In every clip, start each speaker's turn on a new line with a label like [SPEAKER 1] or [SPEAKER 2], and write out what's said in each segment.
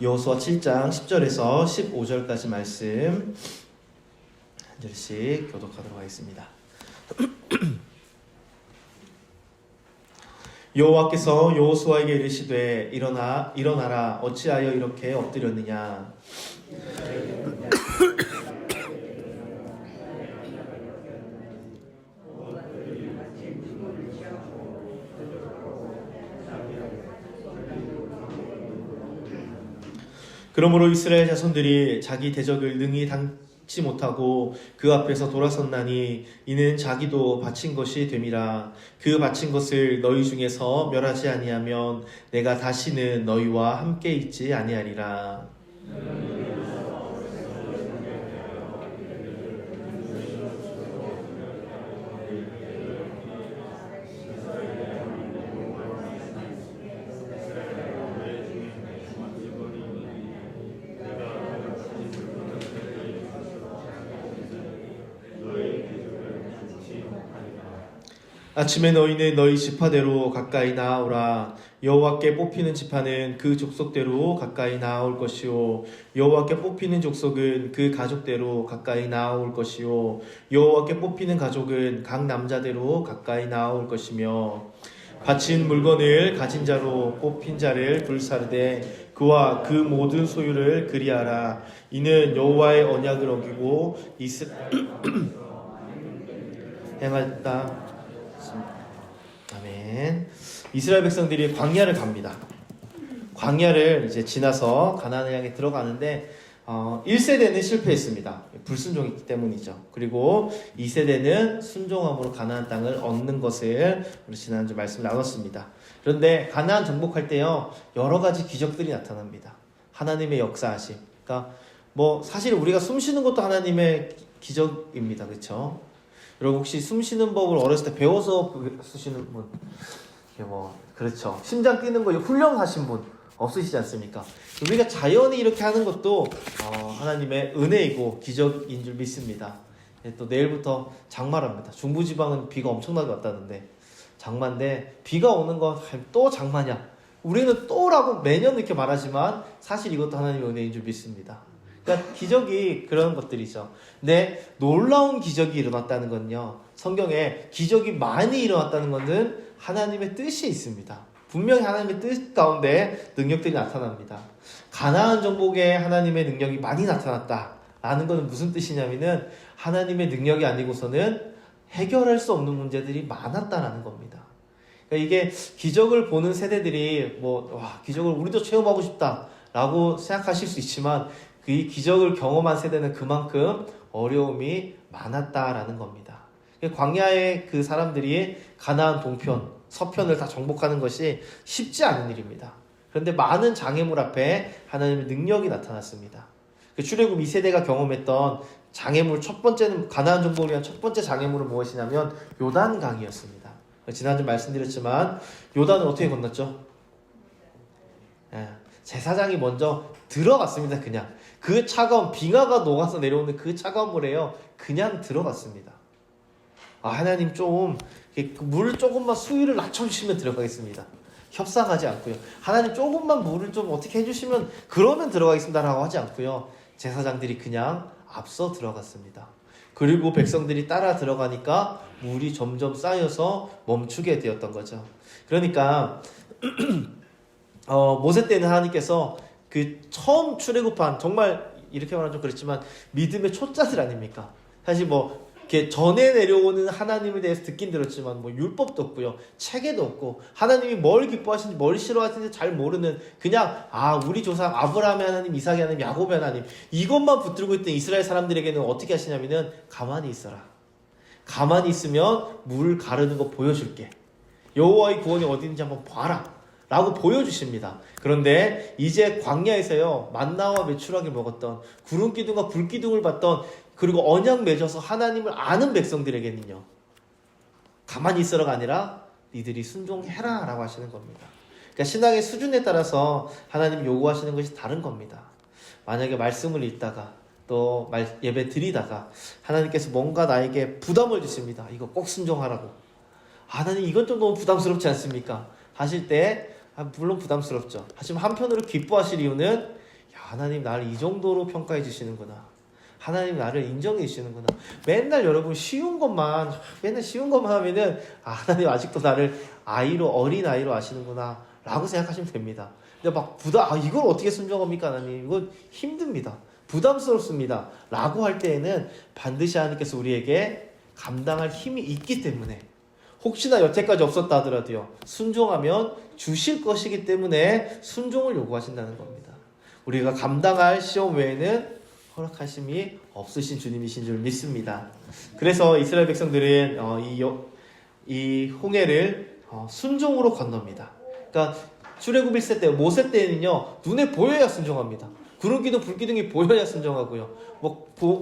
[SPEAKER 1] 여호수아 7장 10절에서 15절까지 말씀 한 절씩 교독하도록 하겠습니다. 여호와께서 여호수아에게 이르시되 일어나라 어찌하여 이렇게 엎드렸느냐. 그러므로 이스라엘 자손들이 자기 대적을 능히 당치 못하고 그 앞에서 돌아섰나니 이는 자기도 바친 것이 됨이라. 그 바친 것을 너희 중에서 멸하지 아니하면 내가 다시는 너희와 함께 있지 아니하리라. 아침에 너희는 너희 지파대로 가까이 나아오라. 여호와께 뽑히는 지파는 그 족속대로 가까이 나아올 것이요 여호와께 뽑히는 족속은 그 가족대로 가까이 나아올 것이요 여호와께 뽑히는 가족은 각 남자대로 가까이 나아올 것이며 바친 물건을 가진 자로 뽑힌 자를 불사르되 그와 그 모든 소유를 그리하라. 이는 여호와의 언약을 어기고 행했다. 아멘. 이스라엘 백성들이 광야를 갑니다. 광야를 이제 지나서 가나안을 향해 들어가는데 1세대는 실패했습니다. 불순종이기 때문이죠. 그리고 2세대는 순종함으로 가나안 땅을 얻는 것을 우리 지난주 말씀 나눴습니다. 그런데 가나안 정복할 때요 여러 가지 기적들이 나타납니다. 하나님의 역사하심. 그러니까 뭐 사실 우리가 숨 쉬는 것도 하나님의 기적입니다. 그렇죠? 여러분 혹시 숨 쉬는 법을 어렸을 때 배워서 쓰시는 분, 그렇죠. 심장 뛰는 거 훈련하신 분 없으시지 않습니까? 우리가 자연히 이렇게 하는 것도 하나님의 은혜이고 기적인 줄 믿습니다. 또 내일부터 장마랍니다. 중부지방은 비가 엄청나게 왔다는데 장마인데 비가 오는 건 또 장마냐? 우리는 또라고 매년 이렇게 말하지만 사실 이것도 하나님의 은혜인 줄 믿습니다. 그러니까 기적이 그런 것들이죠. 근데 놀라운 기적이 일어났다는 건요, 성경에 기적이 많이 일어났다는 것은 하나님의 뜻이 있습니다. 분명히 하나님의 뜻 가운데 능력들이 나타납니다. 가나안 정복에 하나님의 능력이 많이 나타났다라는 것은 무슨 뜻이냐면은 하나님의 능력이 아니고서는 해결할 수 없는 문제들이 많았다라는 겁니다. 그러니까 이게 기적을 보는 세대들이 기적을 우리도 체험하고 싶다라고 생각하실 수 있지만 그 기적을 경험한 세대는 그만큼 어려움이 많았다라는 겁니다. 광야의 그 사람들이 가나안 동편, 서편을 다 정복하는 것이 쉽지 않은 일입니다. 그런데 많은 장애물 앞에 하나님의 능력이 나타났습니다. 출애굽 2세대가 경험했던 장애물 첫 번째는 가나안 정복을 위한 첫 번째 장애물은 무엇이냐면 요단강이었습니다. 지난주 말씀드렸지만 요단은 어떻게 건넜죠? 제사장이 먼저 들어갔습니다. 그냥 그 차가운 빙하가 녹아서 내려오는 그 차가운 물에요 그냥 들어갔습니다. 하나님 좀 물 조금만 수위를 낮춰주시면 들어가겠습니다. 협상하지 않고요. 하나님 조금만 물을 좀 어떻게 해주시면 그러면 들어가겠습니다 라고 하지 않고요. 제사장들이 그냥 앞서 들어갔습니다. 그리고 백성들이 따라 들어가니까 물이 점점 쌓여서 멈추게 되었던 거죠. 그러니까 모세 때는 하나님께서 그 처음 출애굽한, 정말 이렇게 말하면 좀 그렇지만 믿음의 초짜들 아닙니까? 사실 이렇게 전에 내려오는 하나님에 대해서 듣긴 들었지만 율법도 없고요, 체계도 없고, 하나님이 뭘 기뻐하시는지 뭘 싫어하시는지 잘 모르는, 그냥 우리 조상 아브라함의 하나님, 이삭의 하나님, 야곱의 하나님, 이것만 붙들고 있던 이스라엘 사람들에게는 어떻게 하시냐면은 가만히 있어라. 가만히 있으면 물 가르는 거 보여줄게. 여호와의 구원이 어디 있는지 한번 봐라 라고 보여주십니다. 그런데 이제 광야에서요 만나와 메추라기 먹었던, 구름 기둥과 불 기둥을 봤던, 그리고 언약 맺어서 하나님을 아는 백성들에게는요 가만히 있어라가 아니라 니들이 순종해라 라고 하시는 겁니다. 그러니까 신앙의 수준에 따라서 하나님 요구하시는 것이 다른 겁니다. 만약에 말씀을 읽다가 또 예배 드리다가 하나님께서 뭔가 나에게 부담을 주십니다. 이거 꼭 순종하라고. 하나님 이건 좀 너무 부담스럽지 않습니까? 하실 때 물론 부담스럽죠. 하지만 한편으로 기뻐하실 이유는 하나님 나를 이 정도로 평가해 주시는구나. 하나님 나를 인정해 주시는구나. 맨날 여러분 맨날 쉬운 것만 하면은 하나님 아직도 나를 어린 아이로 아시는구나 라고 생각하시면 됩니다. 근데 막 이걸 어떻게 순종합니까 하나님? 이거 힘듭니다. 부담스럽습니다. 라고 할 때에는 반드시 하나님께서 우리에게 감당할 힘이 있기 때문에, 혹시나 여태까지 없었다 하더라도요, 순종하면 주실 것이기 때문에 순종을 요구하신다는 겁니다. 우리가 감당할 시험 외에는 허락하심이 없으신 주님이신 줄 믿습니다. 그래서 이스라엘 백성들은 이 홍해를 순종으로 건넙니다. 그러니까 출애굽 1세 때, 모세 때는요, 눈에 보여야 순종합니다. 구름기둥, 불기둥이 보여야 순종하고요.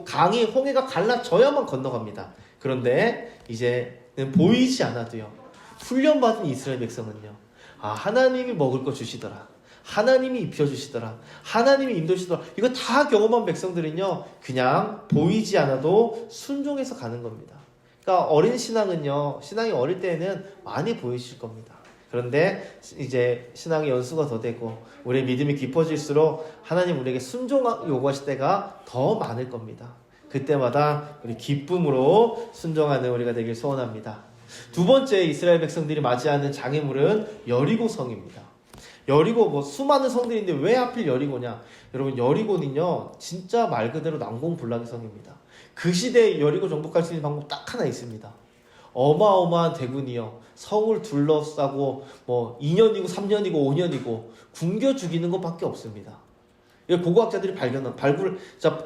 [SPEAKER 1] 강이, 홍해가 갈라져야만 건너갑니다. 그런데 이제는 보이지 않아도요, 훈련받은 이스라엘 백성은요, 하나님이 먹을 거 주시더라, 하나님이 입혀주시더라, 하나님이 인도시더라, 이거 다 경험한 백성들은요, 그냥 보이지 않아도 순종해서 가는 겁니다. 그러니까 어린 신앙이 어릴 때는 많이 보이실 겁니다. 그런데 이제 신앙의 연수가 더 되고 우리의 믿음이 깊어질수록 하나님 우리에게 순종 요구하실 때가 더 많을 겁니다. 그때마다 우리 기쁨으로 순종하는 우리가 되길 소원합니다. 두 번째, 이스라엘 백성들이 맞이하는 장애물은 여리고성입니다. 여리고, 수많은 성들인데 왜 하필 여리고냐? 여러분, 여리고는요, 진짜 말 그대로 난공불락의 성입니다. 그 시대에 여리고 정복할 수 있는 방법 딱 하나 있습니다. 어마어마한 대군이요, 성을 둘러싸고 2년이고 3년이고 5년이고 굶겨 죽이는 것밖에 없습니다. 고고학자들이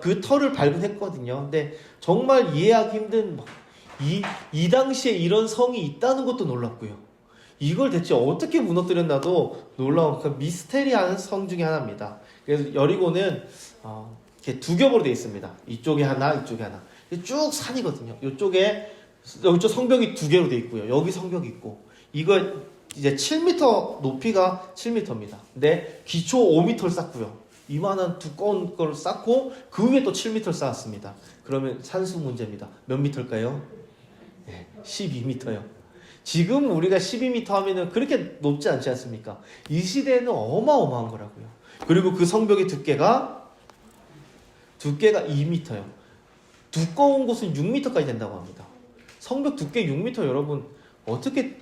[SPEAKER 1] 그 터를 발견했거든요. 근데 정말 이해하기 힘든, 이 당시에 이런 성이 있다는 것도 놀랍고요. 이걸 대체 어떻게 무너뜨렸나도 놀라운 미스테리한 성 중에 하나입니다. 그래서 여리고는 이렇게 두 겹으로 되어 있습니다. 이쪽에 하나, 이쪽에 하나. 쭉 산이거든요. 여기쪽 성벽이 두 개로 되어 있고요. 여기 성벽이 있고. 이거 이제 7m, 높이가 7m입니다. 근데 기초 5m를 쌓고요. 이만한 두꺼운 걸 쌓고 그 위에 또 7m를 쌓았습니다. 그러면 산수 문제입니다. 몇 미터일까요? 네, 12m요. 지금 우리가 12m 하면은 그렇게 높지 않지 않습니까? 이 시대에는 어마어마한 거라고요. 그리고 그 성벽의 두께가 2m요. 두꺼운 곳은 6m까지 된다고 합니다. 성벽 두께 6m, 여러분 어떻게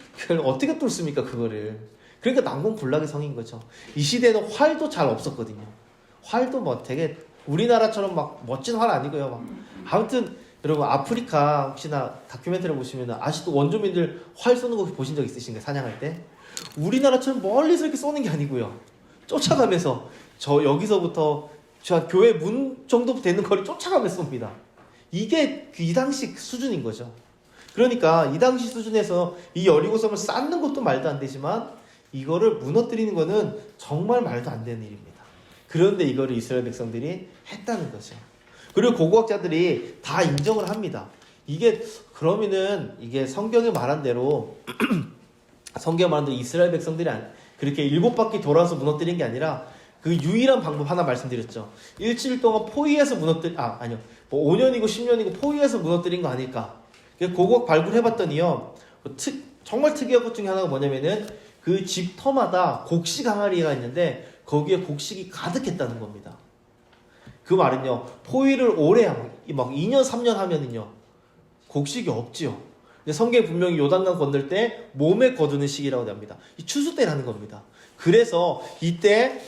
[SPEAKER 1] 뚫습니까 그거를? 그러니까 난공불락의 성인 거죠. 이 시대에는 활도 잘 없었거든요. 활도 되게 우리나라처럼 멋진 활 아니고요. 아무튼 여러분, 아프리카 혹시나 다큐멘터리 보시면 아직도 원주민들 활 쏘는 거 보신 적 있으신가요? 사냥할 때? 우리나라처럼 멀리서 이렇게 쏘는 게 아니고요, 쫓아가면서 여기서부터 저 교회 문 정도 되는 거리 쫓아가면서 쏩니다. 이게 이 당시 수준인 거죠. 그러니까 이 당시 수준에서 이 여리고성을 쌓는 것도 말도 안 되지만 이거를 무너뜨리는 거는 정말 말도 안 되는 일입니다. 그런데 이거를 이스라엘 백성들이 했다는 거죠. 그리고 고고학자들이 다 인정을 합니다. 그러면은 이게 성경에 말한 대로 성경에 말한 대로 이스라엘 백성들이 그렇게 7바퀴 돌아서 무너뜨린 게 아니라 그 유일한 방법 하나 말씀드렸죠. 일주일 동안 포위해서 5년이고 10년이고 포위해서 무너뜨린 거 아닐까. 고고학 발굴해봤더니요, 정말 특이한 것 중에 하나가 뭐냐면은 그 집 터마다 곡식 항아리가 있는데 거기에 곡식이 가득했다는 겁니다. 그 말은요, 포위를 오래 2년 3년 하면은요 곡식이 없지요. 근데 성경에 분명히 요단강 건널 때 몸에 거두는 시기라고 합니다. 이 추수 때라는 겁니다. 그래서 이때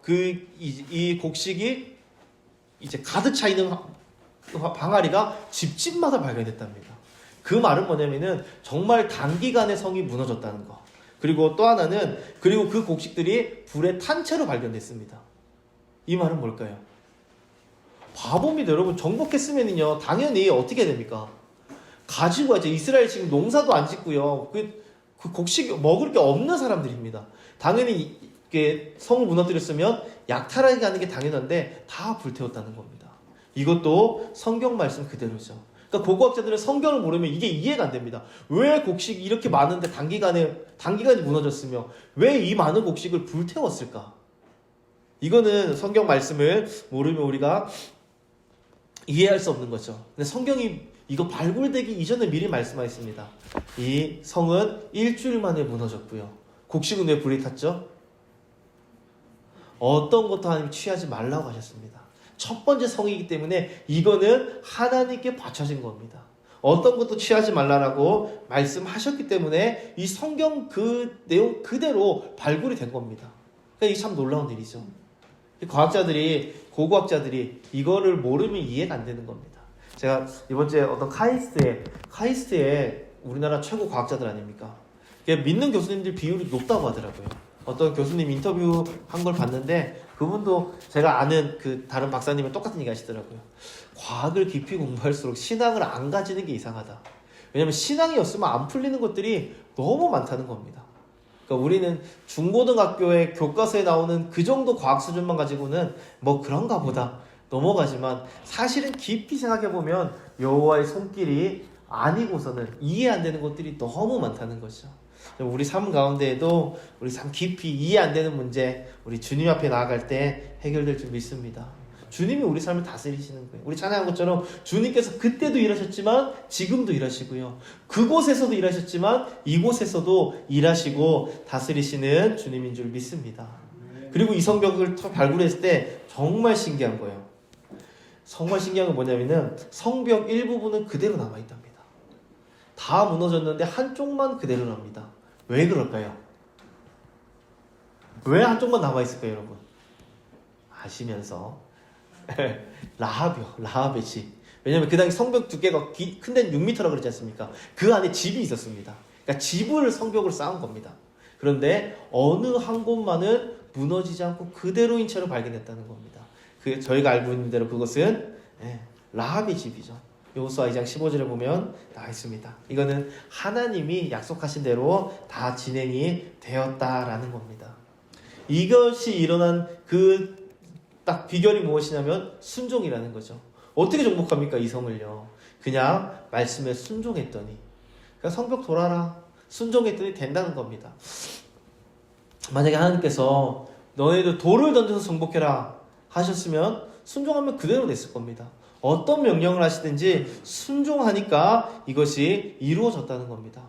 [SPEAKER 1] 이 곡식이 이제 가득 차 있는 방아리가 집집마다 발견됐답니다. 그 말은 뭐냐면은 정말 단기간에 성이 무너졌다는 거. 그리고 또 하나는, 그리고 그 곡식들이 불에 탄 채로 발견됐습니다. 이 말은 뭘까요? 바보입니다. 여러분, 정복했으면요 당연히 어떻게 됩니까? 가지고 와야죠. 이스라엘 지금 농사도 안 짓고요, 그 곡식 먹을 게 없는 사람들입니다. 당연히 성을 무너뜨렸으면 약탈하게 가는 게 당연한데 다 불태웠다는 겁니다. 이것도 성경 말씀 그대로죠. 그러니까 고고학자들은 성경을 모르면 이게 이해가 안 됩니다. 왜 곡식이 이렇게 많은데 단기간에 무너졌으며 왜 이 많은 곡식을 불태웠을까? 이거는 성경 말씀을 모르면 우리가 이해할 수 없는 거죠. 근데 성경이 이거 발굴되기 이전에 미리 말씀하셨습니다. 이 성은 일주일 만에 무너졌고요. 곡식은 왜 불이 탔죠? 어떤 것도 하나님 취하지 말라고 하셨습니다. 첫 번째 성이기 때문에 이거는 하나님께 바쳐진 겁니다. 어떤 것도 취하지 말라라고 말씀하셨기 때문에 이 성경 그 내용 그대로 발굴이 된 겁니다. 그러니까 이게 참 놀라운 일이죠. 과학자들이, 고고학자들이 이거를 모르면 이해가 안 되는 겁니다. 제가 이번 주에 어떤 카이스트에 우리나라 최고 과학자들 아닙니까? 믿는 교수님들 비율이 높다고 하더라고요. 어떤 교수님 인터뷰 한 걸 봤는데 그분도 제가 아는 그 다른 박사님은 똑같은 얘기 하시더라고요. 과학을 깊이 공부할수록 신앙을 안 가지는 게 이상하다. 왜냐하면 신앙이 없으면 안 풀리는 것들이 너무 많다는 겁니다. 그러니까 우리는 중고등학교의 교과서에 나오는 그 정도 과학 수준만 가지고는 뭐 그런가 보다 넘어가지만 사실은 깊이 생각해보면 여호와의 손길이 아니고서는 이해 안 되는 것들이 너무 많다는 거죠. 우리 삶 가운데에도 우리 삶 깊이 이해 안 되는 문제 우리 주님 앞에 나아갈 때 해결될 줄 믿습니다. 주님이 우리 삶을 다스리시는 거예요. 우리 찬양한 것처럼 주님께서 그때도 일하셨지만 지금도 일하시고요. 그곳에서도 일하셨지만 이곳에서도 일하시고 다스리시는 주님인 줄 믿습니다. 그리고 이 성벽을 발굴했을 때 정말 신기한 거예요. 정말 신기한 건 뭐냐면은 성벽 일부분은 그대로 남아있답니다. 다 무너졌는데 한쪽만 그대로 납니다. 왜 그럴까요? 왜 한쪽만 남아있을까요, 여러분? 아시면서 라합의 집. 왜냐면 그 당시 성벽 두께가 큰 데는 6m라고 그러지 않습니까? 그 안에 집이 있었습니다. 그러니까 집을 성벽으로 쌓은 겁니다. 그런데 어느 한 곳만은 무너지지 않고 그대로인 채로 발견했다는 겁니다. 저희가 알고 있는 대로 그것은 라합의 집이죠. 여호수아 2장 15절에 보면 나와 있습니다. 이거는 하나님이 약속하신 대로 다 진행이 되었다라는 겁니다. 이것이 일어난 그 딱 비결이 무엇이냐면 순종이라는 거죠. 어떻게 정복합니까? 이 성을요. 그냥 말씀에 순종했더니 그냥 성벽 돌아라. 순종했더니 된다는 겁니다. 만약에 하나님께서 너네들 돌을 던져서 정복해라 하셨으면 순종하면 그대로 됐을 겁니다. 어떤 명령을 하시든지 순종하니까 이것이 이루어졌다는 겁니다.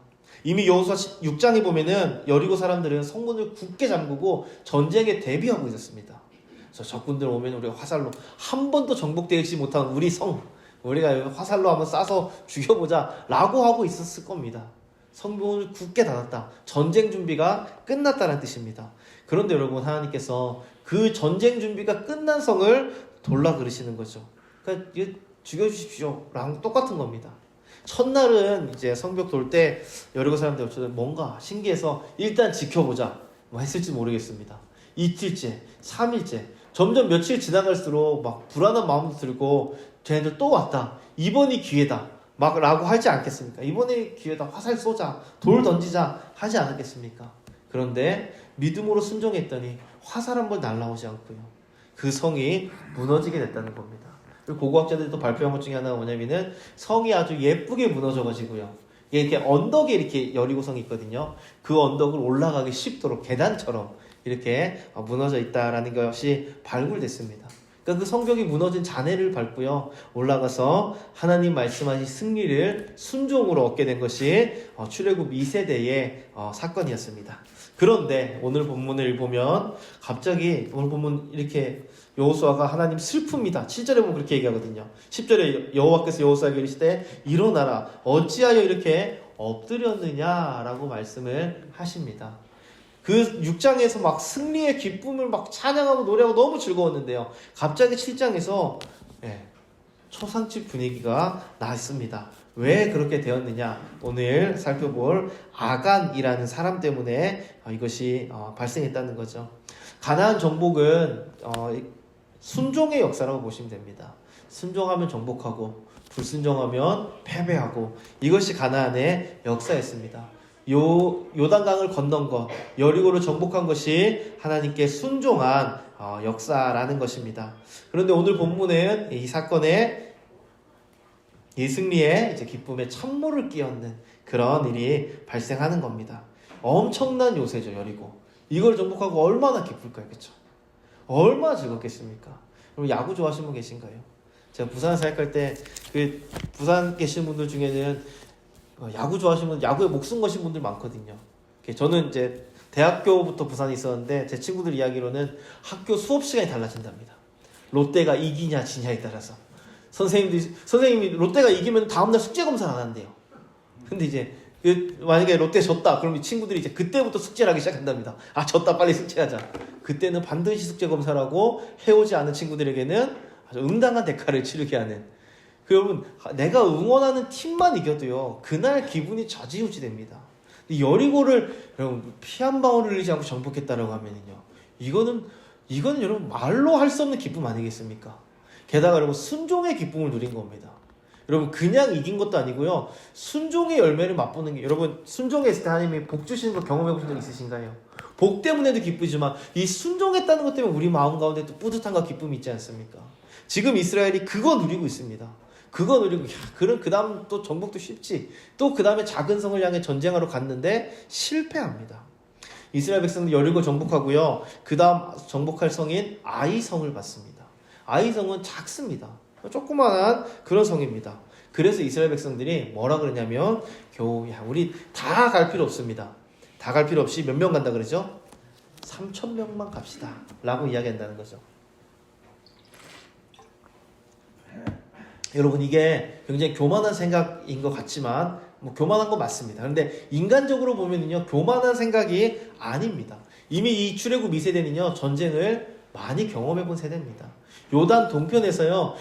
[SPEAKER 1] 이미 여호수아 6장에 보면은 여리고 사람들은 성문을 굳게 잠그고 전쟁에 대비하고 있었습니다. 그래서 적군들 오면 우리가 화살로 한 번도 정복되지 못한 우리 성, 우리가 화살로 한번 쏴서 죽여보자 라고 하고 있었을 겁니다. 성문을 굳게 닫았다. 전쟁 준비가 끝났다는 뜻입니다. 그런데 여러분, 하나님께서 그 전쟁 준비가 끝난 성을 돌라 그러시는 거죠. 그러니까 죽여주십시오 라고 똑같은 겁니다. 첫날은 이제 성벽 돌 때 여리고 사람들 뭔가 신기해서 일단 지켜보자 뭐 했을지 모르겠습니다. 이틀째, 3일째 점점 며칠 지나갈수록 막 불안한 마음도 들고 쟤네들 또 왔다. 이번이 기회다. 막 라고 하지 않겠습니까? 이번에 기회다. 화살 쏘자. 돌 던지자. 하지 않았겠습니까? 그런데 믿음으로 순종했더니 화살 한 번 날라오지 않고요. 그 성이 무너지게 됐다는 겁니다. 그리고 고고학자들이 또 발표한 것 중에 하나가 뭐냐면은 성이 아주 예쁘게 무너져가지고요. 이렇게 언덕에 이렇게 여리고성이 있거든요. 그 언덕을 올라가기 쉽도록 계단처럼 이렇게 무너져 있다라는 것이 발굴됐습니다. 그러니까 그 성벽이 무너진 잔해를 밟고요. 올라가서 하나님 말씀하신 승리를 순종으로 얻게 된 것이 출애굽 2세대의 사건이었습니다. 그런데 오늘 본문을 보면 갑자기 오늘 본문 이렇게 여호수아가 하나님 슬픕니다. 7절에 보면 그렇게 얘기하거든요. 10절에 여호와께서 여호수아에게 이르시되 일어나라 어찌하여 이렇게 엎드렸느냐라고 말씀을 하십니다. 그 6장에서 막 승리의 기쁨을 막 찬양하고 노래하고 너무 즐거웠는데요. 갑자기 7장에서 초상집 분위기가 났습니다. 왜 그렇게 되었느냐? 오늘 살펴볼 아간이라는 사람 때문에 이것이 발생했다는 거죠. 가나안 정복은 순종의 역사라고 보시면 됩니다. 순종하면 정복하고 불순종하면 패배하고 이것이 가나안의 역사였습니다. 요단강을 건넌 것, 여리고를 정복한 것이 하나님께 순종한 역사라는 것입니다. 그런데 오늘 본문은 이 사건에 이 승리에 이제 기쁨에 찬물을 끼얹는 그런 일이 발생하는 겁니다. 엄청난 요새죠, 여리고. 이걸 정복하고 얼마나 기쁠까요, 그렇죠? 얼마나 즐겁겠습니까? 여러분 야구 좋아하시는 분 계신가요? 제가 부산에 사역할 때 그 부산 계신 분들 중에는 야구 좋아하시는 분, 야구에 목숨 거신 분들 많거든요. 저는 이제 대학교부터 부산에 있었는데 제 친구들 이야기로는 학교 수업 시간이 달라진답니다. 롯데가 이기냐 지냐에 따라서 선생님이 롯데가 이기면 다음날 숙제 검사를 안 한대요. 근데 이제 만약에 롯데 졌다 그럼 이 친구들이 이제 그때부터 숙제를 하기 시작한답니다. 아 졌다 빨리 숙제하자. 그때는 반드시 숙제 검사를 하고 해오지 않은 친구들에게는 아주 응당한 대가를 치르게 하는. 여러분 내가 응원하는 팀만 이겨도요 그날 기분이 좌지우지 됩니다. 여리고를 여러분 피 한 방울 흘리지 않고 정복했다라고 하면은요 이거는 여러분 말로 할 수 없는 기쁨 아니겠습니까? 게다가 여러분 순종의 기쁨을 누린 겁니다. 여러분 그냥 이긴 것도 아니고요 순종의 열매를 맛보는 게, 여러분 순종했을 때 하나님이 복 주시는 거 경험해 보신 적 있으신가요? 복 때문에도 기쁘지만 이 순종했다는 것 때문에 우리 마음 가운데 또 뿌듯함과 기쁨이 있지 않습니까? 지금 이스라엘이 그거 누리고 있습니다. 그거 누리고 그럼 그 다음 또 정복도 쉽지. 또 그 다음에 작은 성을 향해 전쟁하러 갔는데 실패합니다. 이스라엘 백성들 여리고 정복하고요. 그 다음 정복할 성인 아이성을 받습니다. 아이성은 작습니다. 조그만한 그런 성입니다. 그래서 이스라엘 백성들이 뭐라 그러냐면 겨우 우리 다 갈 필요 없습니다. 다 갈 필요 없이 몇 명 간다 그러죠? 3,000명만 갑시다 라고 이야기한다는 거죠. 여러분 이게 굉장히 교만한 생각인 것 같지만 교만한 거 맞습니다. 그런데 인간적으로 보면은요 교만한 생각이 아닙니다. 이미 이 출애굽 2세대는요 전쟁을 많이 경험해 본 세대입니다. 요단 동편에서요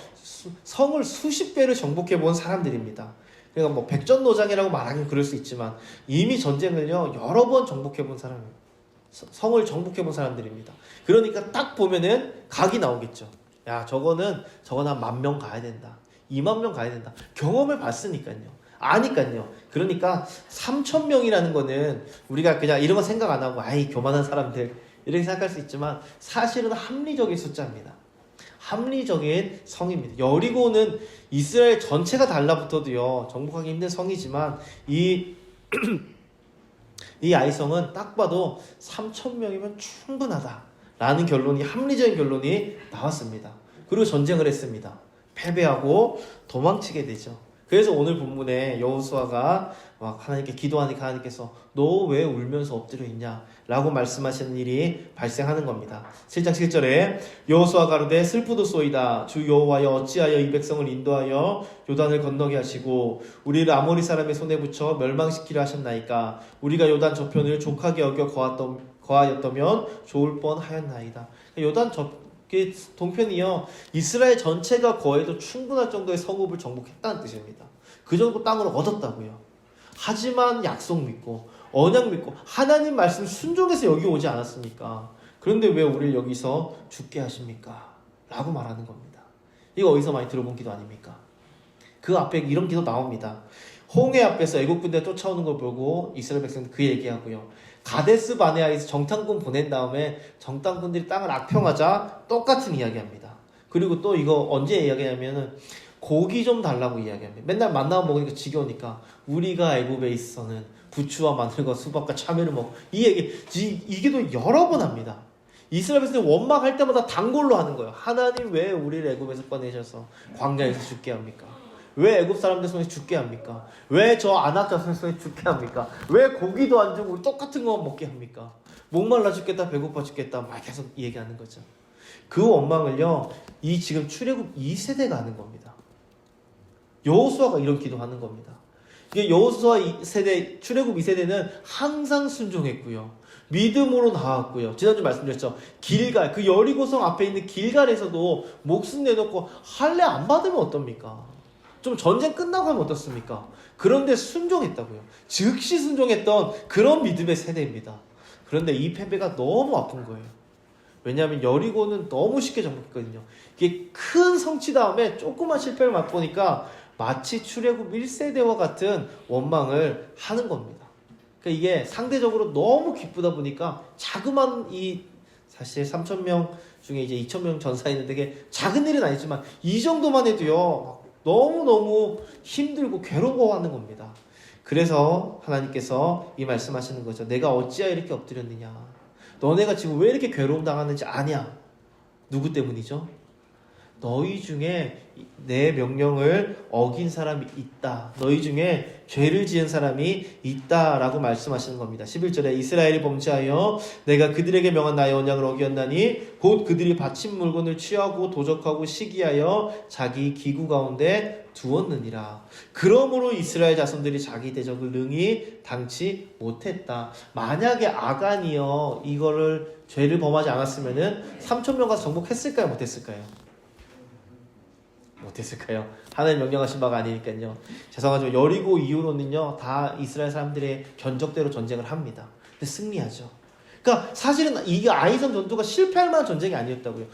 [SPEAKER 1] 성을 수십 배를 정복해 본 사람들입니다. 그러니까 뭐 백전노장이라고 말하긴 그럴 수 있지만 이미 전쟁을요 여러 번 정복해 본 사람입니다. 성을 정복해 본 사람들입니다. 그러니까 딱 보면은 각이 나오겠죠. 야 저거는 한 10,000명 가야 된다. 20,000명 가야 된다. 경험을 봤으니까요. 아니까요. 그러니까 3,000명이라는 거는 우리가 그냥 이런 거 생각 안 하고 아이 교만한 사람들 이렇게 생각할 수 있지만 사실은 합리적인 숫자입니다. 합리적인 성입니다. 여리고는 이스라엘 전체가 달라붙어도요 정복하기 힘든 성이지만 이 아이성은 딱 봐도 3,000명이면 충분하다라는 결론이, 합리적인 결론이 나왔습니다. 그리고 전쟁을 했습니다. 패배하고 도망치게 되죠. 그래서 오늘 본문에 여호수아가 막 하나님께 기도하니까 하나님께서 너 왜 울면서 엎드려 있냐 라고 말씀하시는 일이 발생하는 겁니다. 7장 7절에 여호수아가 가로되 슬프도소이다. 주 여호와여 어찌하여 이 백성을 인도하여 요단을 건너게 하시고 우리를 아모리 사람의 손에 붙여 멸망시키려 하셨나이까. 우리가 요단 저편을 족하게 여겨 거하였다면 좋을 뻔하였나이다. 요단 동편이요 이스라엘 전체가 거해도 충분할 정도의 성읍을 정복했다는 뜻입니다. 그 정도 땅을 얻었다고요. 하지만 약속 믿고 언약 믿고 하나님 말씀 순종해서 여기 오지 않았습니까? 그런데 왜 우리를 여기서 죽게 하십니까? 라고 말하는 겁니다. 이거 어디서 많이 들어본 기도 아닙니까? 그 앞에 이런 기도 나옵니다. 홍해 앞에서 애국 군대 쫓아오는 걸 보고 이스라엘 백성들 그 얘기하고요. 가데스 바네아에서 정탐꾼 보낸 다음에 정탐꾼들이 땅을 악평하자 똑같은 이야기합니다. 그리고 또 이거 언제 이야기하냐면은 고기 좀 달라고 이야기합니다. 맨날 만나 먹으니까 지겨우니까 우리가 애굽에 있어서는 부추와 마늘과 수박과 참외를 먹고 이게 또 여러 번 합니다. 이스라엘 백성이 원망할 때마다 단골로 하는 거예요. 하나님 왜 우리를 애굽에서 꺼내셔서 광야에서 죽게 합니까? 왜 애굽 사람들 손에 죽게 합니까? 왜 저 아낙 자손 손에 죽게 합니까? 왜 고기도 안 주고 우리 똑같은 것만 먹게 합니까? 목말라 죽겠다 배고파 죽겠다 막 계속 얘기하는 거죠. 그 원망을요 이 지금 출애굽 2세대가 하는 겁니다. 여호수아가 이런 기도하는 겁니다. 이게 여호수아 세대 출애굽 2세대는 항상 순종했고요. 믿음으로 나왔고요. 지난주 말씀드렸죠. 길갈 그 여리고성 앞에 있는 길갈에서도 목숨 내놓고 할례 안 받으면 어떻습니까? 좀 전쟁 끝나고 하면 어떻습니까? 그런데 순종했다고요. 즉시 순종했던 그런 믿음의 세대입니다. 그런데 이 패배가 너무 아픈 거예요. 왜냐하면 여리고는 너무 쉽게 정복했거든요. 이게 큰 성취 다음에 조그만 실패를 맛보니까 마치 출애굽 1세대와 같은 원망을 하는 겁니다. 그러니까 이게 상대적으로 너무 기쁘다 보니까 자그만 사실 3,000명 중에 이제 2,000명 전사 있는데 되게 작은 일은 아니지만 이 정도만 해도요 너무너무 힘들고 괴로워하는 겁니다. 그래서 하나님께서 이 말씀하시는 거죠. 내가 어찌하여 이렇게 엎드렸느냐. 너네가 지금 왜 이렇게 괴로움 당하는지 아냐. 누구 때문이죠? 너희 중에 내 명령을 어긴 사람이 있다. 너희 중에 죄를 지은 사람이 있다라고 말씀하시는 겁니다. 11절에 이스라엘이 범죄하여 내가 그들에게 명한 나의 언약을 어겼나니 곧 그들이 바친 물건을 취하고 도적하고 시기하여 자기 기구 가운데 두었느니라. 그러므로 이스라엘 자손들이 자기 대적을 능히 당치 못했다. 만약에 아간이요 이거를 죄를 범하지 않았으면은 3,000명 가서 정복했을까요? 못했을까요? 못했을까요? 하나님 명령하신 바가 아니니까요. 죄송하지만 여리고 이후로는요 다 이스라엘 사람들의 견적대로 전쟁을 합니다. 근데 승리하죠. 그러니까 사실은 이게 아이성 전투가 실패할 만한 전쟁이 아니었다고요.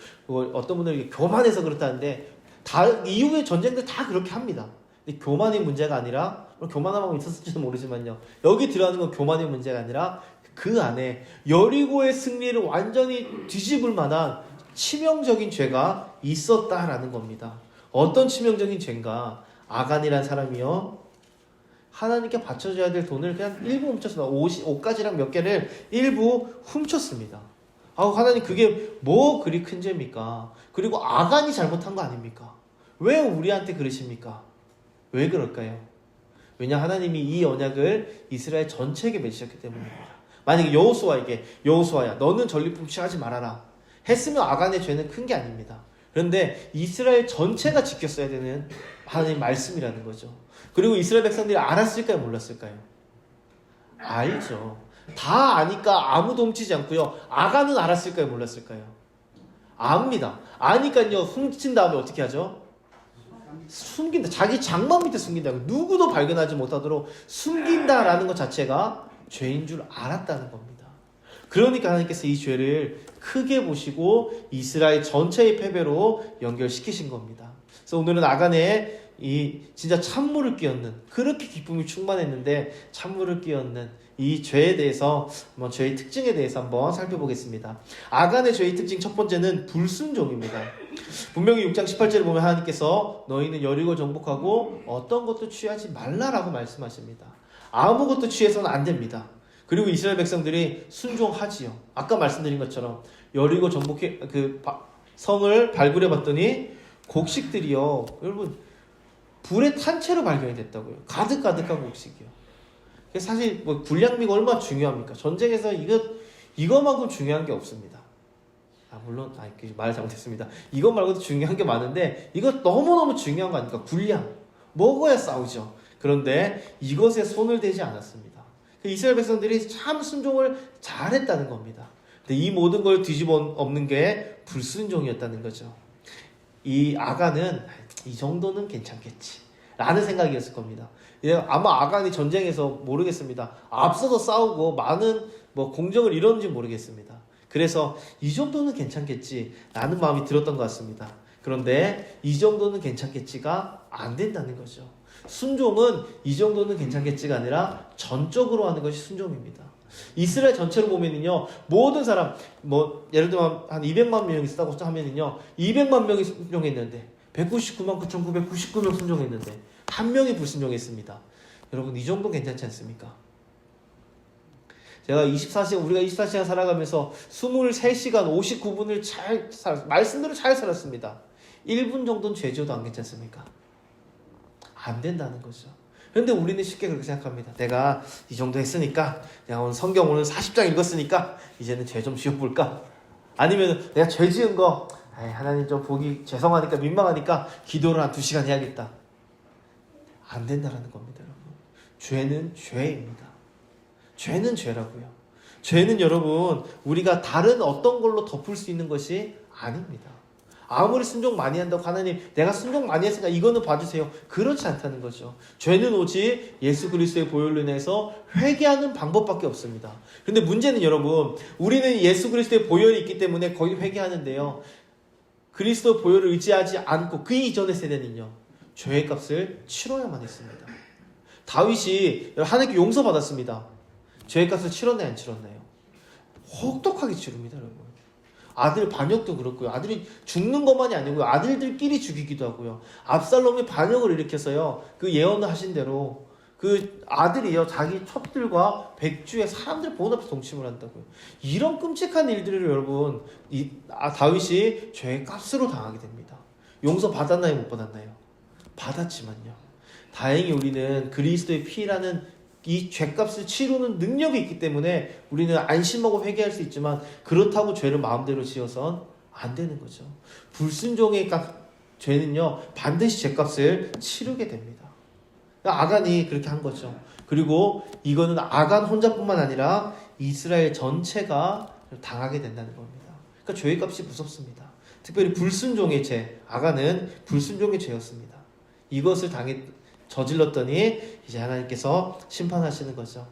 [SPEAKER 1] 어떤 분들이 교만해서 그렇다는데 다 이후의 전쟁들 다 그렇게 합니다. 근데 교만이 문제가 아니라 교만한 마음이 있었을지도 모르지만요. 여기 들어가는 건 교만의 문제가 아니라 그 안에 여리고의 승리를 완전히 뒤집을 만한 치명적인 죄가 있었다라는 겁니다. 어떤 치명적인 죄인가? 아간이란 사람이요 하나님께 바쳐줘야 될 돈을 그냥 일부 훔쳤습니다. 옷가지랑 몇 개를 일부 훔쳤습니다. 하나님 그게 뭐 그리 큰 죄입니까? 그리고 아간이 잘못한 거 아닙니까? 왜 우리한테 그러십니까? 왜 그럴까요? 왜냐 하나님이 이 언약을 이스라엘 전체에게 맺으셨기 때문입니다. 만약에 여호수아야 너는 전리품 취하지 말아라 했으면 아간의 죄는 큰 게 아닙니다. 그런데 이스라엘 전체가 지켰어야 되는 하나님의 말씀이라는 거죠. 그리고 이스라엘 백성들이 알았을까요? 몰랐을까요? 알죠. 다 아니까 아무도 훔치지 않고요. 아간은 알았을까요? 몰랐을까요? 압니다. 아니까요. 훔친 다음에 어떻게 하죠? 숨긴다. 자기 장막 밑에 숨긴다고. 누구도 발견하지 못하도록 숨긴다라는 것 자체가 죄인 줄 알았다는 겁니다. 그러니까 하나님께서 이 죄를 크게 보시고 이스라엘 전체의 패배로 연결시키신 겁니다. 그래서 오늘은 아간의 이 진짜 찬물을 끼얹는 그렇게 기쁨이 충만했는데 찬물을 끼얹는 이 죄에 대해서 한번 죄의 특징에 대해서 한번 살펴보겠습니다. 아간의 죄의 특징 첫 번째는 불순종입니다. 분명히 6장 18절에 보면 하나님께서 너희는 여리고 정복하고 어떤 것도 취하지 말라라고 말씀하십니다. 아무것도 취해서는 안 됩니다. 그리고 이스라엘 백성들이 순종하지요. 아까 말씀드린 것처럼 여리고 정복해 성을 발굴해 봤더니 곡식들이요. 여러분 불에 탄 채로 발견이 됐다고요. 가득가득한 곡식이요. 사실 군량미가 얼마나 중요합니까? 전쟁에서 이거만큼 중요한 게 없습니다. 물론 말 잘못했습니다. 이것 말고도 중요한 게 많은데 이거 너무너무 중요한 거 아닙니까? 군량 먹어야 싸우죠. 그런데 이것에 손을 대지 않았습니다. 이스라엘 백성들이 참 순종을 잘했다는 겁니다. 근데 이 모든 걸 뒤집어 엎는 게 불순종이었다는 거죠. 이 아간은 이 정도는 괜찮겠지 라는 생각이었을 겁니다. 아마 아간이 전쟁에서 모르겠습니다. 앞서서 싸우고 많은 공적을 이뤘는지 모르겠습니다. 그래서 이 정도는 괜찮겠지 라는 마음이 들었던 것 같습니다. 그런데 이 정도는 괜찮겠지가 안 된다는 거죠. 순종은 이 정도는 괜찮겠지가 아니라 전적으로 하는 것이 순종입니다. 이스라엘 전체로 보면은요, 모든 사람, 예를 들면 한 200만 명이 있다고 하면은요, 200만 명이 순종했는데, 199만 9,999명 순종했는데, 한 명이 불순종했습니다. 여러분, 이 정도 괜찮지 않습니까? 우리가 24시간 살아가면서 23시간 59분을 말씀대로 잘 살았습니다. 1분 정도는 죄지어도 안 괜찮습니까? 안 된다는 거죠. 그런데 우리는 쉽게 그렇게 생각합니다. 내가 이 정도 했으니까, 내가 오늘 성경 오늘 40장 읽었으니까, 이제는 죄 좀 지어볼까? 아니면 내가 죄 지은 거, 하나님 좀 보기 죄송하니까, 민망하니까, 기도를 한 2시간 해야겠다. 안 된다는 겁니다, 여러분. 죄는 죄입니다. 죄는 죄라고요. 죄는 여러분, 우리가 다른 어떤 걸로 덮을 수 있는 것이 아닙니다. 아무리 순종 많이 한다고 하나님 내가 순종 많이 했으니까 이거는 봐주세요. 그렇지 않다는 거죠. 죄는 오직 예수 그리스도의 보혈로 인해서 회개하는 방법밖에 없습니다. 그런데 문제는 여러분, 우리는 예수 그리스도의 보혈이 있기 때문에 거의 회개하는데요. 그리스도 보혈을 의지하지 않고 그 이전의 세대는요, 죄의 값을 치러야만 했습니다. 다윗이 하나님께 용서받았습니다. 죄의 값을 치렀나요? 안 치렀나요? 혹독하게 치릅니다, 여러분. 아들 반역도 그렇고요. 아들이 죽는 것만이 아니고요. 아들들끼리 죽이기도 하고요. 압살롬이 반역을 일으켜서요. 그 예언을 하신 대로 그 아들이요. 자기 첩들과 백주의 사람들 보는 앞에서 동침을 한다고요. 이런 끔찍한 일들을 여러분, 다윗이 죄의 값으로 당하게 됩니다. 용서 받았나요? 못 받았나요? 받았지만요. 다행히 우리는 그리스도의 피라는 이 죄값을 치르는 능력이 있기 때문에 우리는 안심하고 회개할 수 있지만 그렇다고 죄를 마음대로 지어선 안 되는 거죠. 불순종의 죄는요 반드시 죄값을 치르게 됩니다. 아간이 그렇게 한 거죠. 그리고 이거는 아간 혼자뿐만 아니라 이스라엘 전체가 당하게 된다는 겁니다. 그러니까 죄의 값이 무섭습니다. 특별히 불순종의 죄, 아간은 불순종의 죄였습니다. 이것을 저질렀더니 이제 하나님께서 심판하시는 거죠.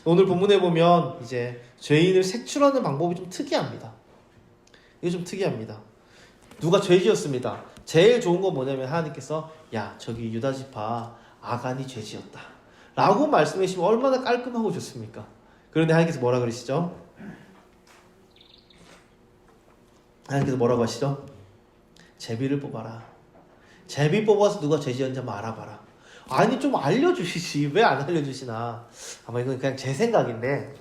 [SPEAKER 1] 오늘 본문에 보면 이제 죄인을 색출하는 방법이 좀 특이합니다. 이게 좀 특이합니다. 누가 죄 지었습니다. 제일 좋은 건 뭐냐면 하나님께서 야 저기 유다 지파 아간이 죄 지었다 라고 말씀해 주시면 얼마나 깔끔하고 좋습니까? 그런데 하나님께서 뭐라 그러시죠? 하나님께서 뭐라고 하시죠? 제비를 뽑아라. 제비 뽑아서 누가 죄 지었는지 한번 알아봐라. 아니 좀 알려주시지 왜 안 알려주시나. 아마 이건 그냥 제 생각인데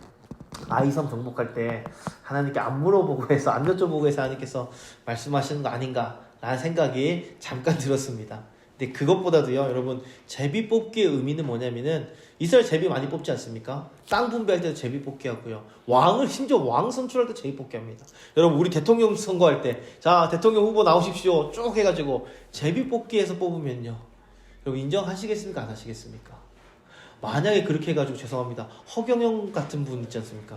[SPEAKER 1] 아이성 정복할 때 하나님께 안 물어보고 해서 안 여쭤보고 해서 하나님께서 말씀하시는 거 아닌가 라는 생각이 잠깐 들었습니다. 근데 그것보다도요 여러분 제비 뽑기의 의미는 뭐냐면은 이스라엘 제비 많이 뽑지 않습니까? 땅 분배할 때도 제비 뽑기 하고요. 왕을 심지어 왕 선출할 때 제비 뽑기 합니다. 여러분 우리 대통령 선거할 때 자 대통령 후보 나오십시오 쭉 해가지고 제비 뽑기해서 뽑으면요 여러분 인정하시겠습니까? 안 하시겠습니까? 만약에 그렇게 해가지고 죄송합니다 허경영 같은 분 있지 않습니까?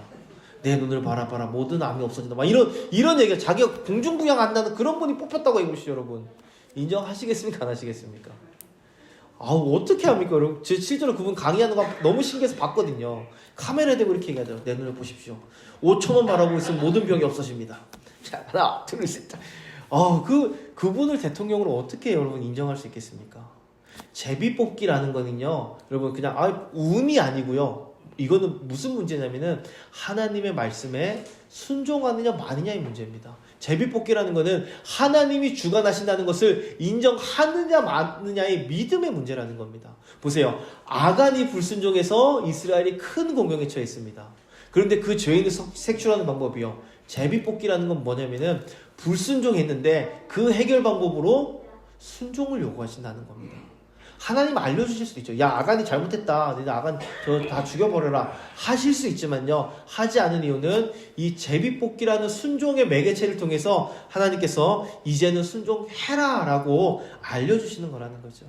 [SPEAKER 1] 내 눈을 바라봐라 모든 암이 없어진다 막 이런 얘기가 자기가 공중부양한다는 그런 분이 뽑혔다고 해보시죠. 여러분 인정하시겠습니까? 안 하시겠습니까? 아우 어떻게 합니까 여러분? 제 실제로 그분 강의하는 거 너무 신기해서 봤거든요. 카메라에 대고 이렇게 얘기하죠. 내 눈을 보십시오. 5,000원 바라보고 있으면 모든 병이 없어집니다. 자 하나 둘 셋. 그분을 대통령으로 어떻게 여러분 인정할 수 있겠습니까? 제비뽑기라는 거는요 여러분 그냥 운이 아니고요. 이거는 무슨 문제냐면은 하나님의 말씀에 순종하느냐 마느냐의 문제입니다. 제비뽑기라는 거는 하나님이 주관하신다는 것을 인정하느냐 마느냐의 믿음의 문제라는 겁니다. 보세요. 아간이 불순종해서 이스라엘이 큰 공경에 처했습니다. 그런데 그 죄인을 색출하는 방법이요. 제비뽑기라는 건 뭐냐면은 불순종했는데 그 해결 방법으로 순종을 요구하신다는 겁니다. 하나님 알려주실 수도 있죠. 야 아간이 잘못했다. 너희 아간 다 죽여버려라. 하실 수 있지만요. 하지 않은 이유는 이 제비뽑기라는 순종의 매개체를 통해서 하나님께서 이제는 순종해라 라고 알려주시는 거라는 거죠.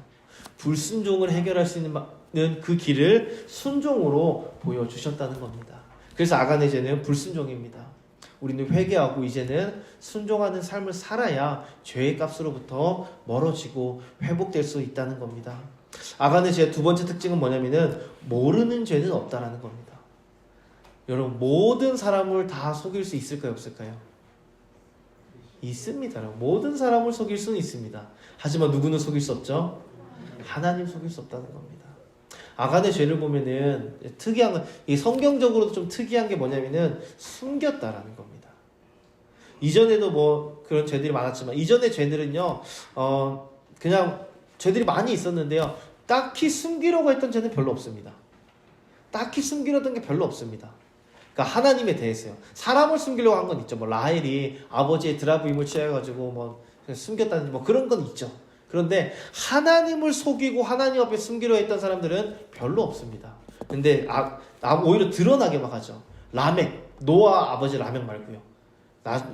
[SPEAKER 1] 불순종을 해결할 수 있는 그 길을 순종으로 보여주셨다는 겁니다. 그래서 아간의 죄는 불순종입니다. 우리는 회개하고 이제는 순종하는 삶을 살아야 죄의 값으로부터 멀어지고 회복될 수 있다는 겁니다. 아간의 죄의 두 번째 특징은 뭐냐면은 모르는 죄는 없다라는 겁니다. 여러분 모든 사람을 다 속일 수 있을까요? 없을까요? 있습니다. 모든 사람을 속일 수는 있습니다. 하지만 누구는 속일 수 없죠? 하나님 속일 수 없다는 겁니다. 아간의 죄를 보면은 특이한 건, 이 성경적으로도 좀 특이한 게 뭐냐면은 숨겼다라는 겁니다. 이전에도 뭐 그런 죄들이 많았지만 이전의 죄들은요, 그냥 죄들이 많이 있었는데요. 딱히 숨기려고 했던 죄는 별로 없습니다. 딱히 숨기려던 게 별로 없습니다. 그러니까 하나님에 대해서요. 사람을 숨기려고 한 건 있죠. 뭐 라헬이 아버지의 드라브임을 취해가지고 뭐 숨겼다는 뭐 그런 건 있죠. 그런데 하나님을 속이고 하나님 앞에 숨기려 했던 사람들은 별로 없습니다. 근데 오히려 드러나게 막 하죠. 라멕, 노아 아버지 라멕 말고요.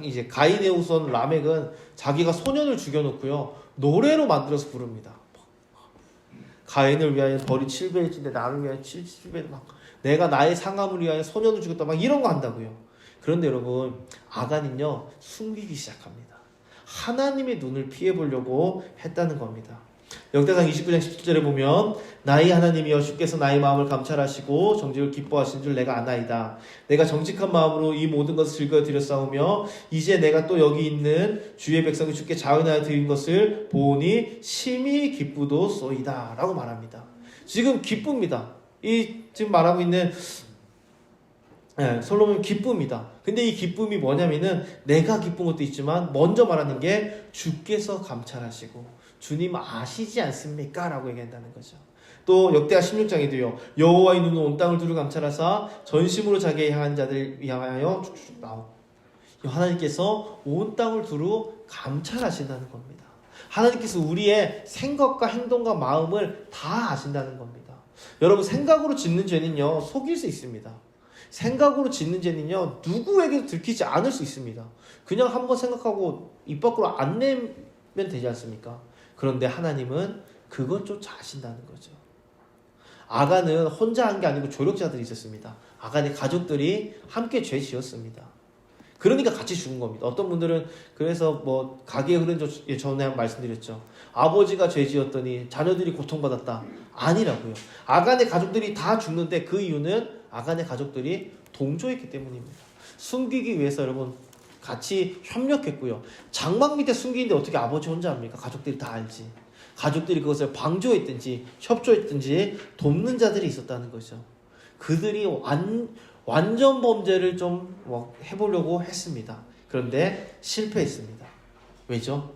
[SPEAKER 1] 이제 가인의 후손 라멕은 자기가 소년을 죽여놓고요. 노래로 만들어서 부릅니다. 가인을 위하여 벌이 7배일진데 나를 위하여 7배 막 내가 나의 상함을 위하여 소년을 죽였다 막 이런 거 한다고요. 그런데 여러분 아간은요 숨기기 시작합니다. 하나님의 눈을 피해보려고 했다는 겁니다. 역대상 29장 17절에 보면 나의 하나님이여 주께서 나의 마음을 감찰하시고 정직을 기뻐하신 줄 내가 아나이다. 내가 정직한 마음으로 이 모든 것을 즐거워 드렸사오며 이제 내가 또 여기 있는 주의 백성이 주께 자은하여 드린 것을 보니 심히 기쁘도소이다 라고 말합니다. 지금 기쁩니다. 지금 말하고 있는 솔로몬은 기쁩니다. 근데 이 기쁨이 뭐냐면은 내가 기쁜 것도 있지만 먼저 말하는 게 주께서 감찰하시고 주님 아시지 않습니까? 라고 얘기한다는 거죠. 또 역대하 16장에도요. 여호와의 눈은 온 땅을 두루 감찰하사 전심으로 자기의 향한 자들 향하여 하나님께서 온 땅을 두루 감찰하신다는 겁니다. 하나님께서 우리의 생각과 행동과 마음을 다 아신다는 겁니다. 여러분, 생각으로 짓는 죄는요, 속일 수 있습니다. 생각으로 짓는 죄는요, 누구에게도 들키지 않을 수 있습니다. 그냥 한번 생각하고 입 밖으로 안 내면 되지 않습니까? 그런데 하나님은 그것조차 아신다는 거죠. 아간은 혼자 한 게 아니고 조력자들이 있었습니다. 아간의 가족들이 함께 죄 지었습니다. 그러니까 같이 죽은 겁니다. 어떤 분들은 그래서 뭐 가계에 흐른 전에 말씀드렸죠. 아버지가 죄 지었더니 자녀들이 고통받았다. 아니라고요. 아간의 가족들이 다 죽는데 그 이유는 아간의 가족들이 동조했기 때문입니다. 숨기기 위해서 여러분 같이 협력했고요. 장막 밑에 숨기는데 어떻게 아버지 혼자 합니까? 가족들이 다 알지. 가족들이 그것을 방조했든지 협조했든지 돕는 자들이 있었다는 거죠. 그들이 완전 범죄를 좀 해보려고 했습니다. 그런데 실패했습니다. 왜죠?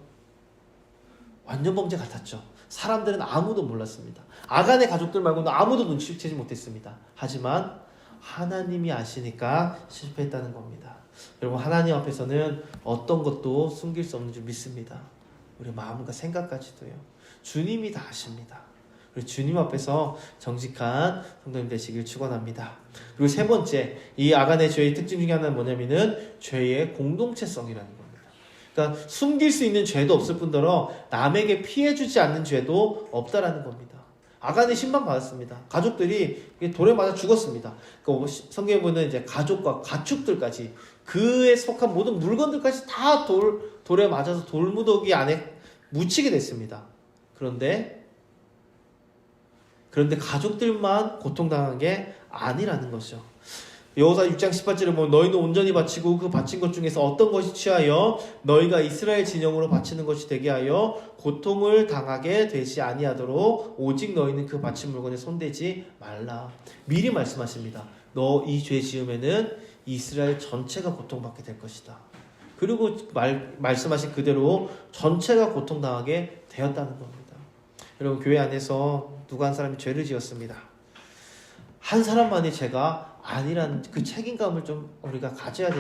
[SPEAKER 1] 완전 범죄 같았죠. 사람들은 아무도 몰랐습니다. 아간의 가족들 말고는 아무도 눈치채지 못했습니다. 하지만 하나님이 아시니까 실패했다는 겁니다. 여러분, 하나님 앞에서는 어떤 것도 숨길 수 없는 줄 믿습니다. 우리 마음과 생각까지도요. 주님이 다 아십니다. 우리 주님 앞에서 정직한 성도님 되시길 축원합니다. 그리고 세 번째, 이 아간의 죄의 특징 중에 하나는 뭐냐면은 죄의 공동체성이라는 겁니다. 그러니까 숨길 수 있는 죄도 없을 뿐더러 남에게 피해 주지 않는 죄도 없다라는 겁니다. 아간이 심판받았습니다. 가족들이 돌에 맞아 죽었습니다. 그러니까 성경에 보면 이제 가족과 가축들까지 그에 속한 모든 물건들까지 다 돌에 맞아서 돌무더기 안에 묻히게 됐습니다. 그런데 가족들만 고통당한 게 아니라는 것이죠. 여호수아 6장 18절에 보면 너희는 온전히 바치고 그 바친 것 중에서 어떤 것이 취하여 너희가 이스라엘 진영으로 바치는 것이 되게 하여 고통을 당하게 되지 아니하도록 오직 너희는 그 바친 물건에 손대지 말라. 미리 말씀하십니다. 너 이 죄 지으면은 이스라엘 전체가 고통받게 될 것이다. 그리고 말씀하신 그대로 전체가 고통당하게 되었다는 겁니다. 여러분, 교회 안에서 누가 한 사람이 죄를 지었습니다. 한 사람만의 죄가 아니라는 그 책임감을 좀 우리가 가져야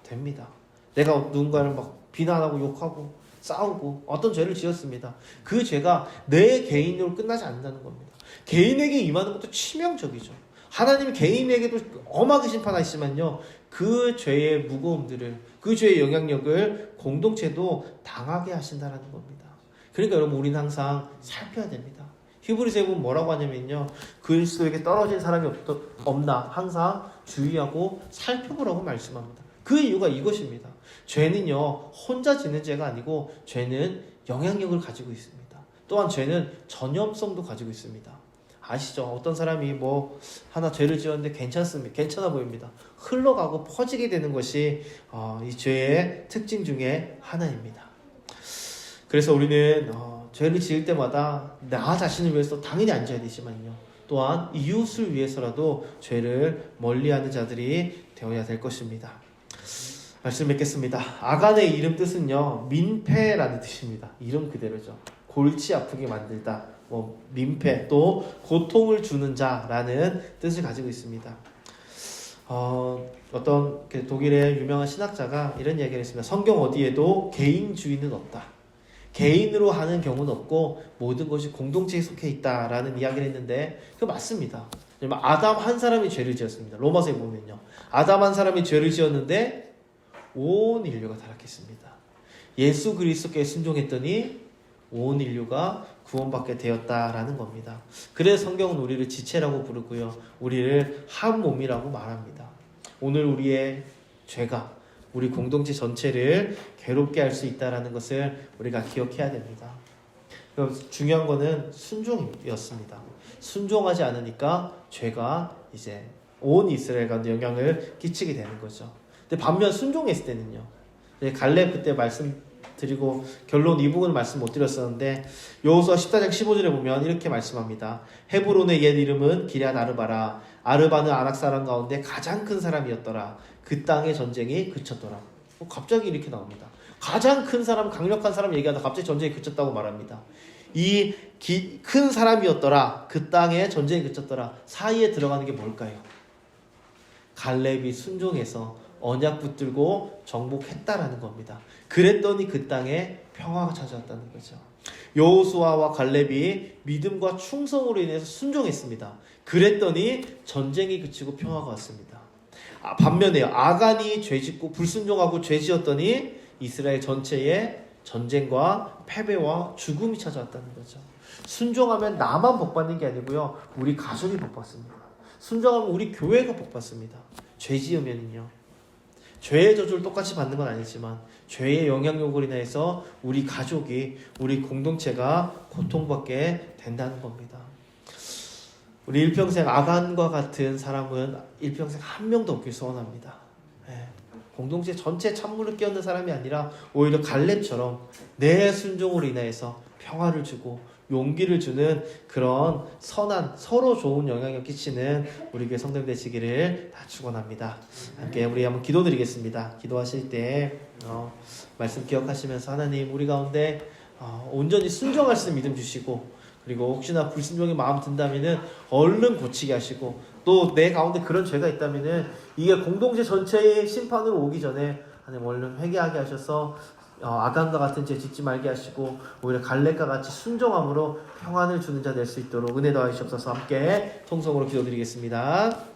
[SPEAKER 1] 됩니다. 내가 누군가를 막 비난하고 욕하고 싸우고 어떤 죄를 지었습니다. 그 죄가 내 개인으로 끝나지 않는다는 겁니다. 개인에게 임하는 것도 치명적이죠. 하나님이 개인에게도 엄하게 심판하시지만요, 그 죄의 무거움들을, 그 죄의 영향력을 공동체도 당하게 하신다는 겁니다. 그러니까 여러분, 우리는 항상 살펴야 됩니다. 히브리서에 보면 뭐라고 하냐면요, 그리스도에게 떨어진 사람이 없나 항상 주의하고 살펴보라고 말씀합니다. 그 이유가 이것입니다. 죄는요, 혼자 짓는 죄가 아니고 죄는 영향력을 가지고 있습니다. 또한 죄는 전염성도 가지고 있습니다. 아시죠? 어떤 사람이 하나 죄를 지었는데 괜찮아 보입니다. 흘러가고 퍼지게 되는 것이 이 죄의 특징 중에 하나입니다. 그래서 우리는 죄를 지을 때마다 나 자신을 위해서 당연히 안 져야 되지만요, 또한 이웃을 위해서라도 죄를 멀리하는 자들이 되어야 될 것입니다. 말씀 맺겠습니다. 아간의 이름 뜻은요, 민폐라는 뜻입니다. 이름 그대로죠. 골치 아프게 만들다, 민폐, 또 고통을 주는 자라는 뜻을 가지고 있습니다. 어떤 독일의 유명한 신학자가 이런 이야기를 했습니다. 성경 어디에도 개인주의는 없다. 개인으로 하는 경우는 없고 모든 것이 공동체에 속해 있다라는 이야기를 했는데 그거 맞습니다. 아담 한 사람이 죄를 지었습니다. 로마서에 보면요, 아담 한 사람이 죄를 지었는데 온 인류가 타락했습니다. 예수 그리스도께 순종했더니 온 인류가 구원받게 되었다라는 겁니다. 그래서 성경은 우리를 지체라고 부르고요, 우리를 한 몸이라고 말합니다. 오늘 우리의 죄가 우리 공동체 전체를 괴롭게 할 수 있다는 것을 우리가 기억해야 됩니다. 중요한 거는 순종이었습니다. 순종하지 않으니까 죄가 이제 온 이스라엘 가운데 영향을 끼치게 되는 거죠. 근데 반면 순종했을 때는요, 갈렙 그때 말씀드리고 결론 이 부분을 말씀 못 드렸었는데 여호수아 14장 15절에 보면 이렇게 말씀합니다. 헤브론의 옛 이름은 기럇 아르바라. 아르바는 아낙 사람 가운데 가장 큰 사람이었더라. 그 땅의 전쟁이 그쳤더라. 갑자기 이렇게 나옵니다. 가장 큰 사람, 강력한 사람 얘기하다 갑자기 전쟁이 그쳤다고 말합니다. 이 큰 사람이었더라. 그 땅에 전쟁이 그쳤더라. 사이에 들어가는 게 뭘까요? 갈렙이 순종해서 언약 붙들고 정복했다라는 겁니다. 그랬더니 그 땅에 평화가 찾아왔다는 거죠. 여호수아와 갈렙이 믿음과 충성으로 인해서 순종했습니다. 그랬더니 전쟁이 그치고 평화가 왔습니다. 반면에 아간이 죄짓고 불순종하고 죄지었더니 이스라엘 전체에 전쟁과 패배와 죽음이 찾아왔다는 거죠. 순종하면 나만 복받는 게 아니고요, 우리 가족이 복받습니다. 순종하면 우리 교회가 복받습니다. 죄 지으면요, 죄의 저주를 똑같이 받는 건 아니지만 죄의 영향력으로 인해서 우리 가족이, 우리 공동체가 고통받게 된다는 겁니다. 우리 일평생 아간과 같은 사람은 일평생 한 명도 없길 소원합니다. 공동체 전체 찬물을 끼얹는 사람이 아니라 오히려 갈렙처럼 내 순종으로 인해서 평화를 주고 용기를 주는 그런 선한, 서로 좋은 영향력 끼치는 우리 교회 성도님 되시기를 다 축원합니다. 함께 우리 한번 기도드리겠습니다. 기도하실 때 말씀 기억하시면서 하나님, 우리 가운데 온전히 순종할 수 있는 믿음 주시고, 그리고 혹시나 불순종의 마음 든다면은 얼른 고치게 하시고, 또 내 가운데 그런 죄가 있다면은 이게 공동체 전체의 심판으로 오기 전에 하나님 얼른 회개하게 하셔서 아간과 같은 죄 짓지 말게 하시고, 오히려 갈렙과 같이 순종함으로 평안을 주는 자 될 수 있도록 은혜 더하시옵소서. 함께 통성으로 기도드리겠습니다.